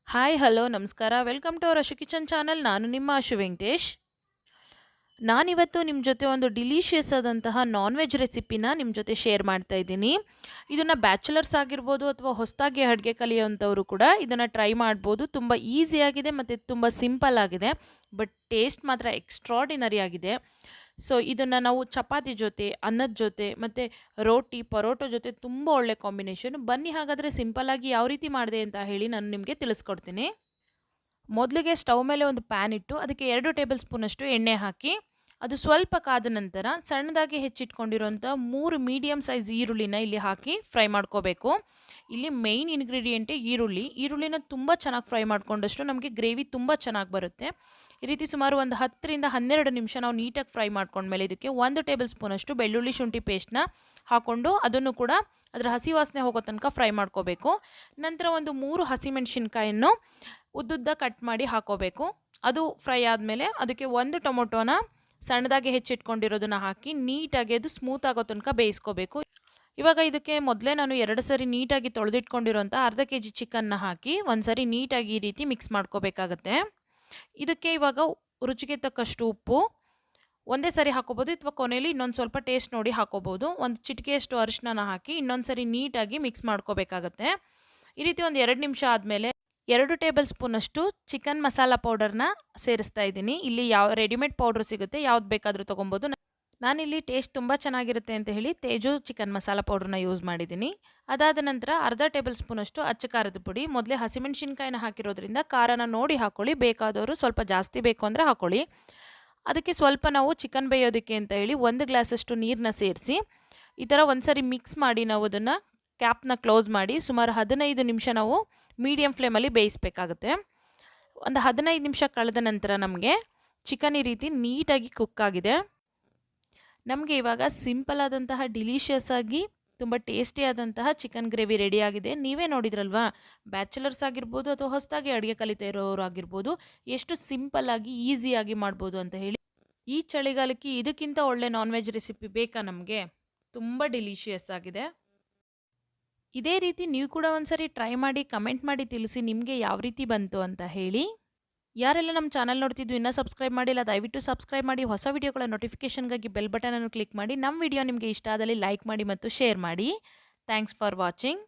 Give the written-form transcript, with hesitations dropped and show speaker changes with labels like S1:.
S1: Hi hello ನಮಸ್ಕಾರ welcome to our Ashu kitchen channel. ನಾನು ನಿಮ್ಮ ಅಶು ವೆಂಕಟೇಶ್. ನಾನಿವತ್ತು ನಿಮ್ಮ ಜೊತೆ ಒಂದು ಡಿಲಿಷಿಯಸ್ ಆದಂತಹ ನಾನ್ ವೆಜ್ ರೆಸಿಪಿನ ನಿಮ್ಮ ಜೊತೆ ಶೇರ್ ಮಾಡ್ತಾ ಇದ್ದೀನಿ. ಇದನ್ನು ಬ್ಯಾಚುಲರ್ಸ್ ಆಗಿರ್ಬೋದು ಅಥವಾ ಹೊಸದಾಗಿ ಅಡುಗೆ ಕಲಿಯೋವಂಥವರು ಕೂಡ ಇದನ್ನು ಟ್ರೈ ಮಾಡ್ಬೋದು. ತುಂಬ ಈಸಿಯಾಗಿದೆ ಮತ್ತು ತುಂಬ ಸಿಂಪಲ್ ಆಗಿದೆ, ಬಟ್ ಟೇಸ್ಟ್ ಮಾತ್ರ ಎಕ್ಸ್ಟ್ರಾಡಿನರಿ ಆಗಿದೆ. ಸೊ ಇದನ್ನು ನಾವು ಚಪಾತಿ ಜೊತೆ, ಅನ್ನದ ಜೊತೆ ಮತ್ತು ರೋಟಿ ಪರೋಟೊ ಜೊತೆ ತುಂಬ ಒಳ್ಳೆ ಕಾಂಬಿನೇಷನ್. ಬನ್ನಿ ಹಾಗಾದರೆ ಸಿಂಪಲ್ಲಾಗಿ ಯಾವ ರೀತಿ ಮಾಡಿದೆ ಅಂತ ಹೇಳಿ ನಾನು ನಿಮಗೆ ತಿಳಿಸ್ಕೊಡ್ತೀನಿ. ಮೊದಲಿಗೆ ಸ್ಟವ್ ಮೇಲೆ ಒಂದು ಪ್ಯಾನ್ ಇಟ್ಟು ಅದಕ್ಕೆ 2 ಟೇಬಲ್ ಸ್ಪೂನಷ್ಟು ಎಣ್ಣೆ ಹಾಕಿ, ಅದು ಸ್ವಲ್ಪ ಕಾದ ನಂತರ ಸಣ್ಣದಾಗಿ ಹೆಚ್ಚಿಟ್ಕೊಂಡಿರೋಂಥ 3 ಮೀಡಿಯಮ್ ಸೈಜ್ ಈರುಳ್ಳಿನ ಇಲ್ಲಿ ಹಾಕಿ ಫ್ರೈ ಮಾಡ್ಕೋಬೇಕು. ಇಲ್ಲಿ ಮೇಯ್ನ್ ಇಂಗ್ರೀಡಿಯೆಂಟೇ ಈರುಳ್ಳಿನ ತುಂಬ ಚೆನ್ನಾಗಿ ಫ್ರೈ ಮಾಡ್ಕೊಂಡಷ್ಟು ನಮಗೆ ಗ್ರೇವಿ ತುಂಬ ಚೆನ್ನಾಗಿ ಬರುತ್ತೆ. ಈ ರೀತಿ ಸುಮಾರು ಒಂದು 10 ರಿಂದ 12 ನಿಮಿಷ ನಾವು ನೀಟಾಗಿ ಫ್ರೈ ಮಾಡ್ಕೊಂಡ್ಮೇಲೆ ಇದಕ್ಕೆ 1 ಟೇಬಲ್ ಸ್ಪೂನಷ್ಟು ಬೆಳ್ಳುಳ್ಳಿ ಶುಂಠಿ ಪೇಸ್ಟ್ನ ಹಾಕ್ಕೊಂಡು ಅದನ್ನು ಕೂಡ ಅದರ ಹಸಿ ವಾಸನೆ ಹೋಗೋ ತನಕ ಫ್ರೈ ಮಾಡ್ಕೋಬೇಕು. ನಂತರ ಒಂದು 3 ಹಸಿಮೆಣಸಿನ್ಕಾಯನ್ನು ಉದ್ದುದ್ದ ಕಟ್ ಮಾಡಿ ಹಾಕೋಬೇಕು. ಅದು ಫ್ರೈ ಆದಮೇಲೆ ಅದಕ್ಕೆ 1 ಟೊಮೊಟೊನ ಸಣ್ಣದಾಗಿ ಹೆಚ್ಚಿಟ್ಕೊಂಡಿರೋದನ್ನ ಹಾಕಿ ನೀಟಾಗಿ ಅದು ಸ್ಮೂತ್ ಆಗೋ ತನಕ ಬೇಯಿಸ್ಕೋಬೇಕು. ಇವಾಗ ಇದಕ್ಕೆ ಮೊದಲೇ ನಾನು 2 ಸರಿ ನೀಟಾಗಿ ತೊಳೆದಿಟ್ಕೊಂಡಿರೋಂಥ ಅರ್ಧ kg ಚಿಕನ್ನ ಹಾಕಿ ಒಂದು ಸರಿ ನೀಟಾಗಿ ಈ ರೀತಿ ಮಿಕ್ಸ್ ಮಾಡ್ಕೋಬೇಕಾಗತ್ತೆ. ಇದಕ್ಕೆ ಇವಾಗ ರುಚಿಗೆ ತಕ್ಕಷ್ಟು ಉಪ್ಪು ಒಂದೇ ಸರಿ ಹಾಕೋಬೋದು ಅಥವಾ ಕೊನೆಯಲ್ಲಿ ಇನ್ನೊಂದು ಸ್ವಲ್ಪ ಟೇಸ್ಟ್ ನೋಡಿ ಹಾಕೋಬೋದು. ಒಂದು ಚಿಟಿಕೆಯಷ್ಟು ಅರಿಶಿನ ಹಾಕಿ ಇನ್ನೊಂದು ಸರಿ ನೀಟಾಗಿ ಮಿಕ್ಸ್ ಮಾಡ್ಕೋಬೇಕಾಗತ್ತೆ. ಈ ರೀತಿ ಒಂದು 2 ನಿಮಿಷ ಆದಮೇಲೆ 2 ಟೇಬಲ್ ಸ್ಪೂನಷ್ಟು ಚಿಕನ್ ಮಸಾಲ ಪೌಡರ್ನ ಸೇರಿಸ್ತಾ ಇದ್ದೀನಿ. ಇಲ್ಲಿ ಯಾವ ರೆಡಿಮೇಡ್ ಪೌಡ್ರ್ ಸಿಗುತ್ತೆ, ಯಾವ್ದು ಬೇಕಾದರೂ ತೊಗೊಬೋದು. ನಾನಿಲ್ಲಿ ಟೇಸ್ಟ್ ತುಂಬ ಚೆನ್ನಾಗಿರುತ್ತೆ ಅಂತ ಹೇಳಿ ತೇಜು ಚಿಕನ್ ಮಸಾಲ ಪೌಡ್ರನ್ನ ಯೂಸ್ ಮಾಡಿದ್ದೀನಿ. ಅದಾದ ನಂತರ ಅರ್ಧ ಟೇಬಲ್ ಸ್ಪೂನಷ್ಟು ಅಚ್ಚ ಖಾರದ ಪುಡಿ. ಮೊದಲೇ ಹಸಿಮೆಣಸಿನ್ಕಾಯಿನ ಹಾಕಿರೋದ್ರಿಂದ ಖಾರನ ನೋಡಿ ಹಾಕ್ಕೊಳ್ಳಿ, ಬೇಕಾದವರು ಸ್ವಲ್ಪ ಜಾಸ್ತಿ ಬೇಕು ಅಂದರೆ ಹಾಕ್ಕೊಳ್ಳಿ. ಅದಕ್ಕೆ ಸ್ವಲ್ಪ ನಾವು ಚಿಕನ್ ಬೇಯೋದಕ್ಕೆ ಅಂತ ಹೇಳಿ 1 ಗ್ಲಾಸಷ್ಟು ನೀರನ್ನ ಸೇರಿಸಿ ಈ ಥರ ಒಂದು ಸರಿ ಮಿಕ್ಸ್ ಮಾಡಿ ನಾವು ಅದನ್ನು ಕ್ಯಾಪ್ನ ಕ್ಲೋಸ್ ಮಾಡಿ ಸುಮಾರು 15 ನಿಮಿಷ ನಾವು ಮೀಡಿಯಮ್ ಫ್ಲೇಮಲ್ಲಿ ಬೇಯಿಸಬೇಕಾಗುತ್ತೆ. ಒಂದು 15 ನಿಮಿಷ ಕಳೆದ ನಂತರ ನಮಗೆ ಚಿಕನ್ ಈ ರೀತಿ ನೀಟಾಗಿ ಕುಕ್ ಆಗಿದೆ. ನಮಗೆ ಇವಾಗ ಸಿಂಪಲ್ ಆದಂತಹ ಡಿಲಿಷಿಯಸ್ ಆಗಿ ತುಂಬ ಟೇಸ್ಟಿ ಆದಂತಹ ಚಿಕನ್ ಗ್ರೇವಿ ರೆಡಿ ಆಗಿದೆ. ನೀವೇ ನೋಡಿದ್ರಲ್ವಾ, ಬ್ಯಾಚುಲರ್ಸ್ ಆಗಿರ್ಬೋದು ಅಥವಾ ಹೊಸದಾಗಿ ಅಡುಗೆ ಕಲಿತಾ ಇರೋರು ಆಗಿರ್ಬೋದು ಎಷ್ಟು ಸಿಂಪಲ್ಲಾಗಿ ಈಸಿಯಾಗಿ ಮಾಡ್ಬೋದು ಅಂತ ಹೇಳಿ. ಈ ಚಳಿಗಾಲಕ್ಕೆ ಇದಕ್ಕಿಂತ ಒಳ್ಳೆ ನಾನ್ ವೆಜ್ ರೆಸಿಪಿ ಬೇಕಾ ನಮಗೆ? ತುಂಬ ಡಿಲಿಷಿಯಸ್ ಆಗಿದೆ. ಇದೇ ರೀತಿ ನೀವು ಕೂಡ ಒಂದ್ಸರಿ ಟ್ರೈ ಮಾಡಿ ಕಮೆಂಟ್ ಮಾಡಿ ತಿಳಿಸಿ ನಿಮಗೆ ಯಾವ ರೀತಿ ಬಂತು ಅಂತ ಹೇಳಿ. ಯಾರೆಲ್ಲ ನಮ್ಮ ಚಾನಲ್ ನೋಡ್ತಿದ್ದು ಇನ್ನೂ ಸಬ್ಸ್ಕ್ರೈಬ್ ಮಾಡಿಲ್ಲ, ದಯವಿಟ್ಟು ಸಬ್ಸ್ಕ್ರೈಬ್ ಮಾಡಿ. ಹೊಸ ವಿಡಿಯೋಗಳ ನೋಟಿಫಿಕೇಷನ್ಗಾಗಿ ಬೆಲ್ ಬಟನನ್ನು ಕ್ಲಿಕ್ ಮಾಡಿ. ನಮ್ಮ ವಿಡಿಯೋ ನಿಮಗೆ ಇಷ್ಟ ಆದಲ್ಲಿ ಲೈಕ್ ಮಾಡಿ ಮತ್ತು ಶೇರ್ ಮಾಡಿ. Thanks for watching.